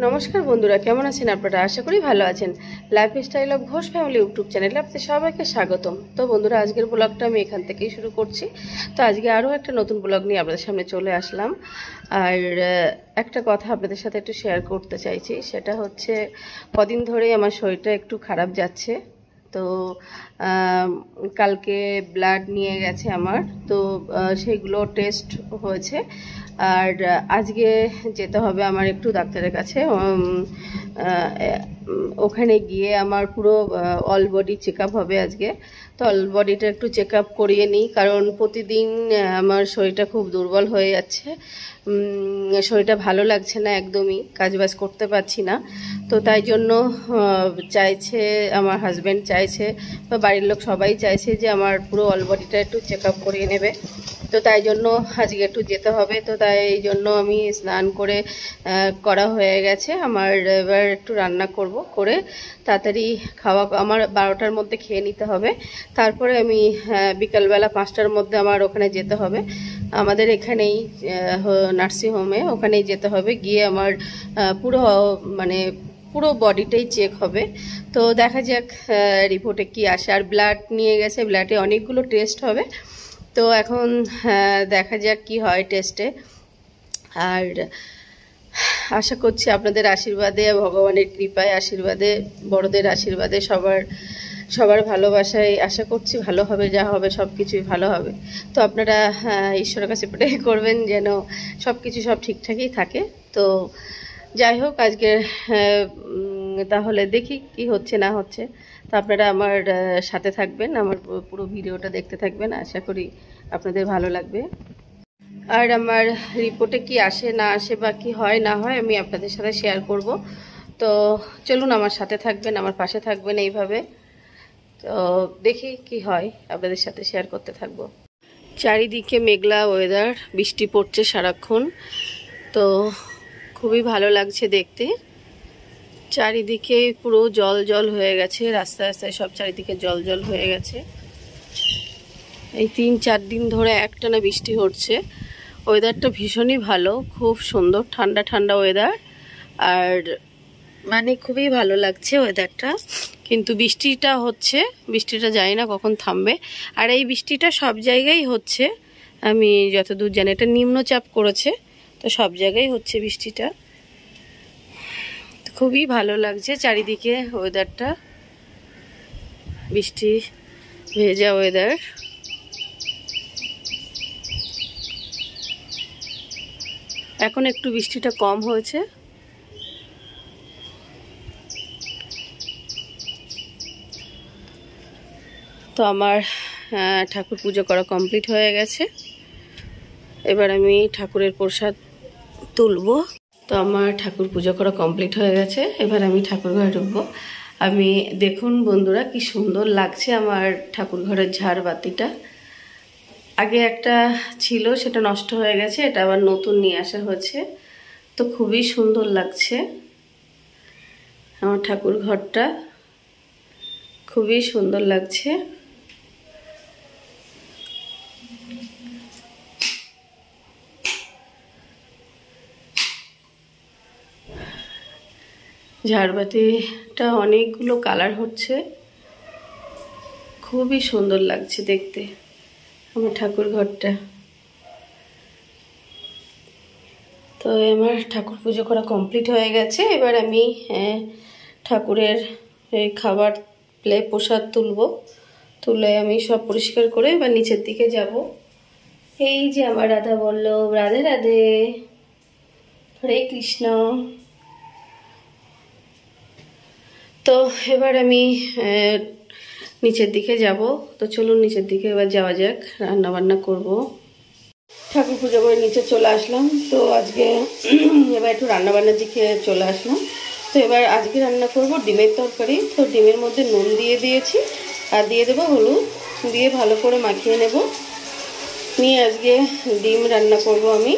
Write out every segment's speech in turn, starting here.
নমস্কার বন্ধুরা, কেমন আছেন আপনারা? আশা করি ভালো আছেন। Lifestyle of Ghosh family YouTube চ্যানেলে আপনাদের সবাইকে স্বাগতম। তো বন্ধুরা, আজকের ব্লগটা আমি এখান থেকেই শুরু করছি। তো আজকে আরও একটা নতুন ব্লগ নিয়ে আপনাদের সামনে চলে আসলাম। আর একটা কথা আপনাদের সাথে একটু শেয়ার করতে চাইছি, সেটা হচ্ছে কদিন ধরেই আমার শরীরটা একটু খারাপ যাচ্ছে। তো কালকে ব্লাড নিয়ে গেছে আমার, তো সেইগুলো টেস্ট হয়েছে। আর আজকে যেতে হবে আমার একটু ডাক্তারের কাছে। ওখানে গিয়ে আমার পুরো অল বডি চেক আপ হবে আজকে। তো অল বডিটা একটু চেক আপ করিয়ে নিই, কারণ প্রতিদিন আমার শরীরটা খুব দুর্বল হয়ে যাচ্ছে। শরীরটা ভালো লাগছে না, একদমই কাজবাজ করতে পারছি না। তো তাই জন্য চাইছে আমার হাজব্যান্ড, চাইছে বা বাড়ির লোক সবাই চাইছে যে আমার পুরো অল বডিটা একটু চেক আপ করিয়ে নেবে। তো তাই জন্য আজকে একটু যেতে হবে। তো তাই এই জন্য আমি স্নান করে করা হয়ে গেছে আমার। এবার একটু রান্না করব, করে তাড়াতাড়ি খাওয়া আমার 12টার মধ্যে খেয়ে নিতে হবে। তারপরে আমি বিকালবেলা 5টার মধ্যে আমার ওখানে যেতে হবে। আমাদের এখানেই নার্সিংহোমে, ওখানেই যেতে হবে। গিয়ে আমার পুরো পুরো বডিটাই চেক হবে। তো দেখা যাক রিপোর্টে কি আসে। আর ব্লাড নিয়ে গেছে, ব্লাডে অনেকগুলো টেস্ট হবে। তো এখন দেখা যাক কি হয় টেস্টে। আর আশা করছি আপনাদের আশীর্বাদে, ভগবানের কৃপায়, আশীর্বাদে, বড়দের আশীর্বাদে, সবার ভালোবাসায় আশা করছি ভালো হবে। যা হবে সব কিছুই ভালো হবে। তো আপনারা ঈশ্বরের কাছে প্রে করবেন যেন সব ঠিকঠাকই থাকে। তো যাই হোক, আজকে তাহলে দেখি কি হচ্ছে না হচ্ছে। তো আপনারা আমার সাথে থাকবেন, আমার পুরো ভিডিওটা দেখতে থাকবেন। আশা করি আপনাদের ভালো লাগবে। আর আমার রিপোর্টে কি আসে না আসে বা কি হয় না হয় আমি আপনাদের সাথে শেয়ার করব। তো চলুন আমার সাথে থাকবেন, আমার পাশে থাকবেন এইভাবে। তো দেখি কি হয়, আপনাদের সাথে শেয়ার করতে থাকবো। চারিদিকে মেঘলা ওয়েদার, বৃষ্টি পড়ছে সারাক্ষণ। তো খুবই ভালো লাগছে দেখতে। চারিদিকে পুরো জল জল হয়ে গেছে, রাস্তায় রাস্তায় সব চারিদিকে জল জল হয়ে গেছে। এই 3-4 দিন ধরে একটানা বৃষ্টি হচ্ছে। ওয়েদারটা ভীষণই ভালো, খুব সুন্দর ঠান্ডা ঠান্ডা ওয়েদার। আর খুবই ভালো লাগছে ওয়েদারটা। কিন্তু বৃষ্টিটা হচ্ছে, বৃষ্টিটা জানি না কখন থামবে। আর এই বৃষ্টিটা সব জায়গায় হচ্ছে, আমি যতদূর জানি। এটা নিম্নচাপ করেছে, তো সব জায়গায় হচ্ছে বৃষ্টিটা। খুবই ভালো লাগছে চারিদিকে ওয়েদারটা, বৃষ্টি ভেজা ওয়েদার। এখন একটু বৃষ্টিটা কম হয়েছে। তো আমার ঠাকুর পুজো করা কমপ্লিট হয়ে গেছে। এবার আমি ঠাকুরের প্রসাদ তুলব। তো আমার ঠাকুর পুজো করা কমপ্লিট হয়ে গেছে, এবার আমি ঠাকুর ঘরে ঢুকবো। আমি দেখুন বন্ধুরা, কি সুন্দর লাগছে আমার ঠাকুর ঘরের ঝাড়বাতিটা। আগে একটা ছিল, সেটা নষ্ট হয়ে গেছে, এটা আবার নতুন নিয়ে আসা হয়েছে। তো খুবই সুন্দর লাগছে আমার ঠাকুর ঘরটা, খুবই সুন্দর লাগছে। ঝাড়বাতিটা অনেকগুলো কালার হচ্ছে, খুবই সুন্দর লাগছে দেখতে আমার ঠাকুর ঘরটা। তো আমার ঠাকুর পুজো করা কমপ্লিট হয়ে গেছে। এবার আমি ঠাকুরের এই খাবার প্রসাদ তুলে আমি সব পরিষ্কার করে এবার নিচের দিকে যাব। এই যে আমার রাধা বল্লভ, রাধে রাধে, হরে কৃষ্ণ। তো এবার আমি নিচের দিকে যাব। তো চলুন নিচের দিকে এবার যাওয়া যাক, রান্না বান্না করব। ঠাকুর পুজো করে নিচে চলে আসলাম। তো আজকে এবার একটু রান্না বান্নার দিকে চলে আসলাম। তো এবার আজকে রান্না করব ডিমের তরকারি। তো ডিমের মধ্যে নুন দিয়ে দিয়েছি, আর দিয়ে দেবো হলুদ, দিয়ে ভালো করে মাখিয়ে নেব। নিয়ে আজকে ডিম রান্না করব আমি।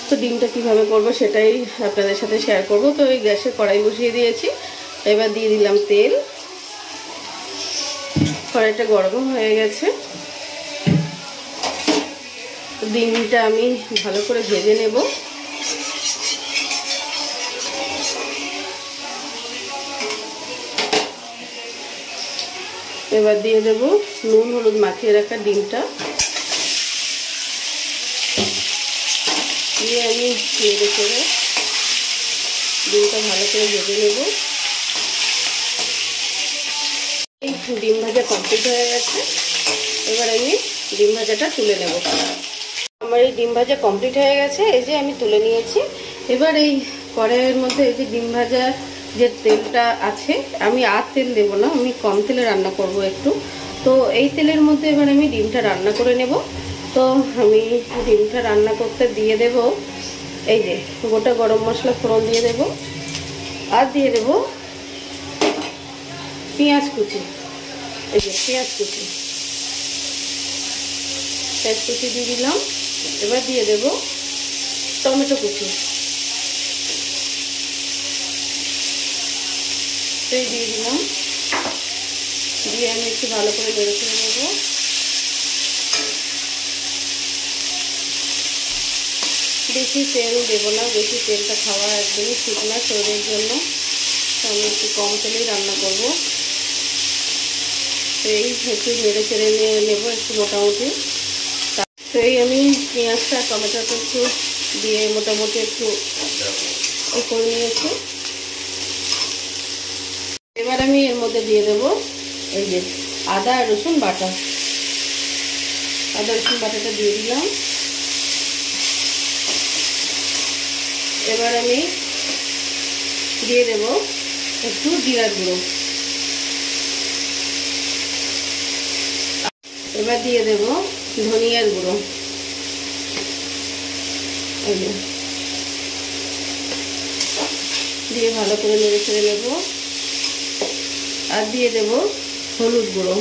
তো ডিমটা কিভাবে করব সেটাই আপনাদের সাথে শেয়ার করব। তো এই গ্যাসে কড়াই বসিয়ে দিয়েছি, এবার দিয়ে দিলাম তেল। কড়াইটা গরম হয়ে গেছে। ডিমটা আমি ভালো করে ভেজে নেব। এবার দিয়ে দেব নুন হলুদ মাখিয়ে রাখা ডিমটা, দিয়ে আমি নেড়ে চেড়ে ডিমটা ভালো করে ভেজে নেব। এই ডিম ভাজা কমপ্লিট হয়ে গেছে, এবার আমি ডিম ভাজাটা তুলে নেব। আমার এই ডিম ভাজা কমপ্লিট হয়ে গেছে, এই যে আমি তুলে নিয়েছি। এবার এই কড়াইয়ের মধ্যে এই যে ডিম ভাজা যে তেলটা আছে, আমি আর তেল দেবো না, আমি কম তেলে রান্না করব একটু। তো এই তেলের মধ্যে এবার আমি ডিমটা রান্না করে নেব। তো আমি ডিমটা রান্না করতে দিয়ে দেব এই যে গোটা গরম মশলা ফোড়ন দিয়ে দেব, আর দিয়ে দেব পেঁয়াজ কুচি, এই যে পেঁয়াজ কুচি দিয়ে দিলাম। এবার দিয়ে দেব টমেটো কুচি, দিয়ে দিলাম, দিয়ে আমি একটু ভালো করে নেড়ে চেড়ে নেব। বেশি তেল দেবো না, বেশি তেলটা খাওয়া একদমই ঠিক না শরীরের জন্য, আমি একটু কম তেলেই রান্না করব। এই একটু নেড়ে চেড়ে নিয়ে নেব একটু মোটামুটি। তো এই আমি পেঁয়াজটা টমেটোটা একটু দিয়ে মোটামুটি একটু করে নিয়েছি। এবার আমি এর মধ্যে দিয়ে দেব এই যে আদা রসুন বাটা, আদা রসুন বাটাটা দিয়ে দিলাম। এবার আমি দিয়ে দেব একটু জিরার গুঁড়ো, এবার দিয়ে দেব ধনিয়ার গুঁড়ো, দিয়ে ভালো করে নেড়ে ছেড়ে নেব। আর দিয়ে দেব হলুদ গুঁড়ো,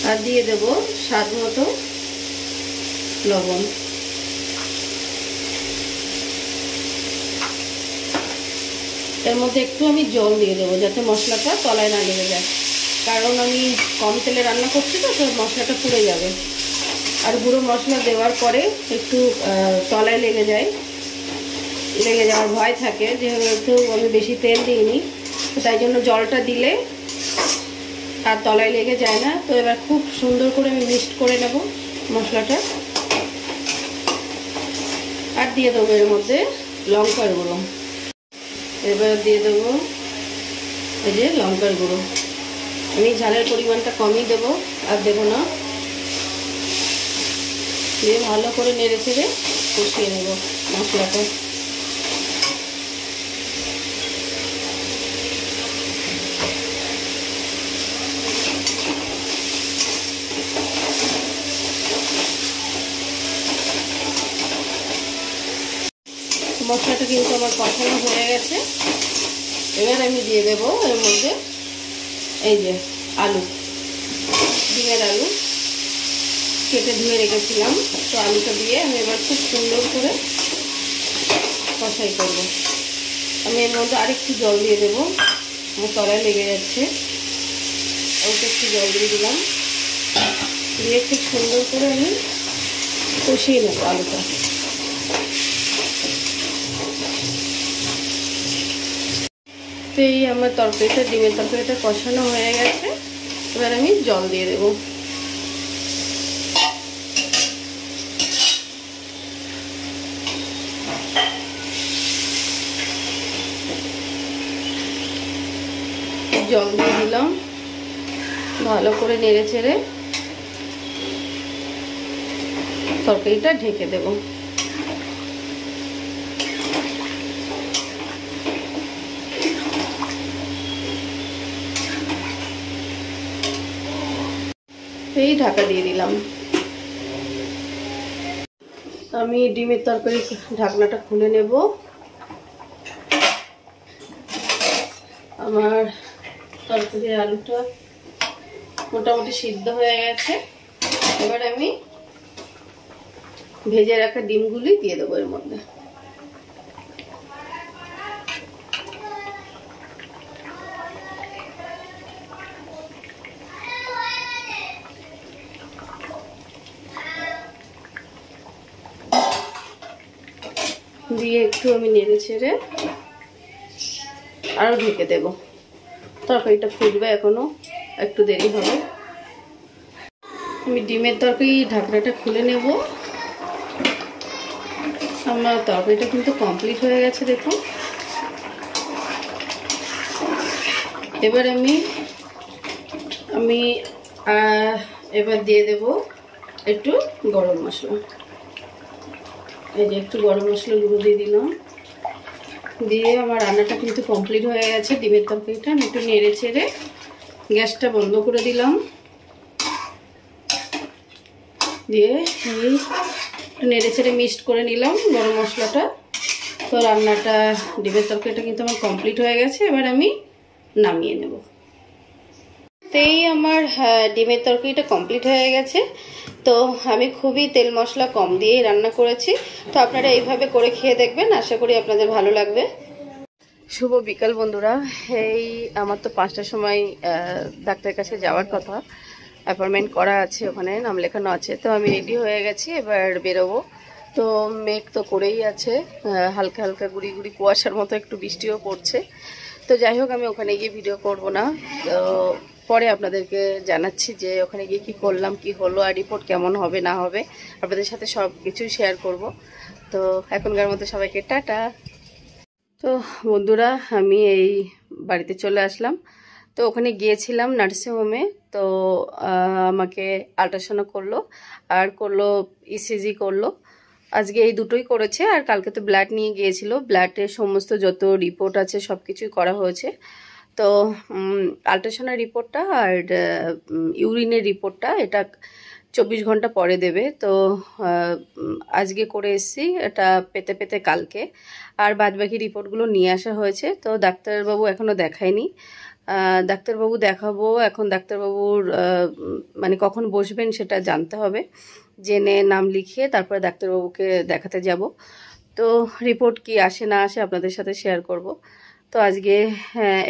আর দিয়ে দেব স্বাদ মতো লবণ। এর মধ্যে একটু আমি জল দিয়ে দেবো যাতে মশলাটা তলায় না লেগে যায়, কারণ আমি কম তেলে রান্না করছি তো মশলাটা পুড়ে যাবে। আর গুঁড়ো মশলা দেওয়ার পরে একটু তলায় লেগে যাওয়ার ভয় থাকে, যেহেতু আমি বেশি তেল দিইনি, তাই জন্য জলটা দিলে আর তলায় লেগে যায় না। তো এবার খুব সুন্দর করে আমি মিক্সড করে নেব মশলাটা। আর দিয়ে দেবো এর মধ্যে লঙ্কার গুঁড়ো, এবার দিয়ে দেবো এই যে লঙ্কার গুঁড়ো। আমি ঝালের পরিমাণটা কমই দেবো, আর দেবো না। দিয়ে ভালো করে নেড়ে চেড়ে কষিয়ে নেব মশলাটা। মশলাটা কিন্তু আমার কষানো হয়ে গেছে। এবার আমি দিয়ে দেবো এর মধ্যে এই যে আলু, ডিমের আলু কেটে ধুয়ে রেখেছিলাম। তো আলুটা দিয়ে আমি এবার খুব সুন্দর করে কষাই করব। আমি এর মধ্যে আরেকটু জল দিয়ে দেবো, আমার তলায় লেগে যাচ্ছে। ওকে একটু জল দিয়ে দিলাম, দিয়ে খুব সুন্দর করে আমি কষিয়ে নেব আলুটা। তো এই আমার তরকারিটা ডিমের তরকারিটা কষানো হয়ে গেছে। এবার আমি জল দিয়ে দেব। জল দিয়ে দিলাম, ভালো করে নেড়ে চেড়ে তরকারিটা ঢেকে দেব। এই ঢাকা দিয়ে দিলাম। আমি ডিমের তরকারি ঢাকনাটা খুলে নেব। আমার তরকারির আলুটা মোটামুটি সিদ্ধ হয়ে গেছে। এবার আমি ভেজে রাখা ডিমগুলি দিয়ে দেবো এর মধ্যে। দিয়ে একটু আমি নেড়ে ছেড়ে আরও ঢেকে দেব। তরকারিটা ফুটবে, এখনো একটু দেরি হবে। আমি ডিমের তরকারি ঢাকনাটা খুলে নেব। আমার তরকারিটা কিন্তু কমপ্লিট হয়ে গেছে, দেখুন। এবার আমি এবার দিয়ে দেব একটু গরম মশলা। এই যে একটু গরম মশলা গুঁড়ো দিয়ে দিলাম। দিয়ে আমার রান্নাটা কিন্তু কমপ্লিট হয়ে গেছে। ডিমের তরকারিটা আমি একটু নেড়ে চেড়ে গ্যাসটা বন্ধ করে দিলাম। দিয়ে এই একটু নেড়ে চেড়ে মিক্সড করে নিলাম গরম মশলাটা। তো রান্নাটা, ডিমের তরকারিটা কিন্তু আমার কমপ্লিট হয়ে গেছে। এবার আমি নামিয়ে নেব। তো এই আমার ডিমের তরকারিটা কমপ্লিট হয়ে গেছে। তো আমি খুবই তেল মশলা কম দিয়েই রান্না করেছি। তো আপনারা এইভাবে করে খেয়ে দেখবেন, আশা করি আপনাদের ভালো লাগবে। শুভ বিকাল বন্ধুরা। এই আমার তো 5টার সময় ডাক্তারের কাছে যাওয়ার কথা, অ্যাপয়েন্টমেন্ট করা আছে, ওখানে নাম লেখানো আছে। তো আমি রেডি হয়ে গেছি, এবার বেরোবো। তো মেঘ তো করেই আছে, হালকা হালকা গুড়ি গুড়ি কুয়াশার মতো একটু বৃষ্টিও পড়ছে। তো যাই হোক, আমি ওখানে গিয়ে ভিডিও করব না। তো পরে আপনাদেরকে জানাচ্ছি যে ওখানে গিয়ে কী করলাম, কি হলো, আর রিপোর্ট কেমন হবে না হবে আপনাদের সাথে সব কিছুই শেয়ার করব। তো এখনকার মতো সবাইকে টাটা। তো বন্ধুরা, আমি এই বাড়িতে চলে আসলাম। তো ওখানে গিয়েছিলাম নার্সিংহোমে। তো আমাকে আল্ট্রাসাউন্ড করলো, আর করলো ইসিজি করলো। আজকে এই দুটোই করেছে, আর কালকে তো ব্লাড নিয়ে গিয়েছিল। ব্লাডের সমস্ত যত রিপোর্ট আছে সব কিছুই করা হয়েছে। তো আল্ট্রাসাউন্ডের রিপোর্টটা আর ইউরিনের রিপোর্টটা এটা 24 ঘন্টা পরে দেবে। তো আজকে করে এসেছি, এটা পেতে পেতে কালকে। আর বাদবাকি রিপোর্টগুলো নিয়ে আসা হয়েছে। তো ডাক্তারবাবু এখনও দেখায়নি। ডাক্তারবাবু দেখাবো এখন। ডাক্তারবাবুর মানে কখন বসবেন সেটা জানতে হবে, জেনে নাম লিখিয়ে তারপরে ডাক্তারবাবুকে দেখাতে যাব। তো রিপোর্ট কি আসে না আসে আপনাদের সাথে শেয়ার করব। তো আজকে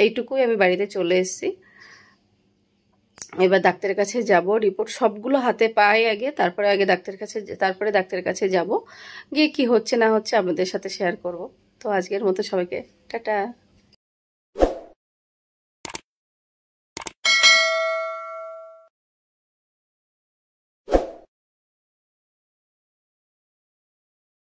এইটুকুই, আমি বাড়িতে চলে এসেছি। এবার ডাক্তারের কাছে যাব, রিপোর্ট সবগুলো হাতে পাই আগে, তারপরে ডাক্তারের কাছে যাব, গিয়ে কি হচ্ছে না হচ্ছে আপনাদের সাথে শেয়ার করব। তো আজকের মতো সবাইকে টাটা।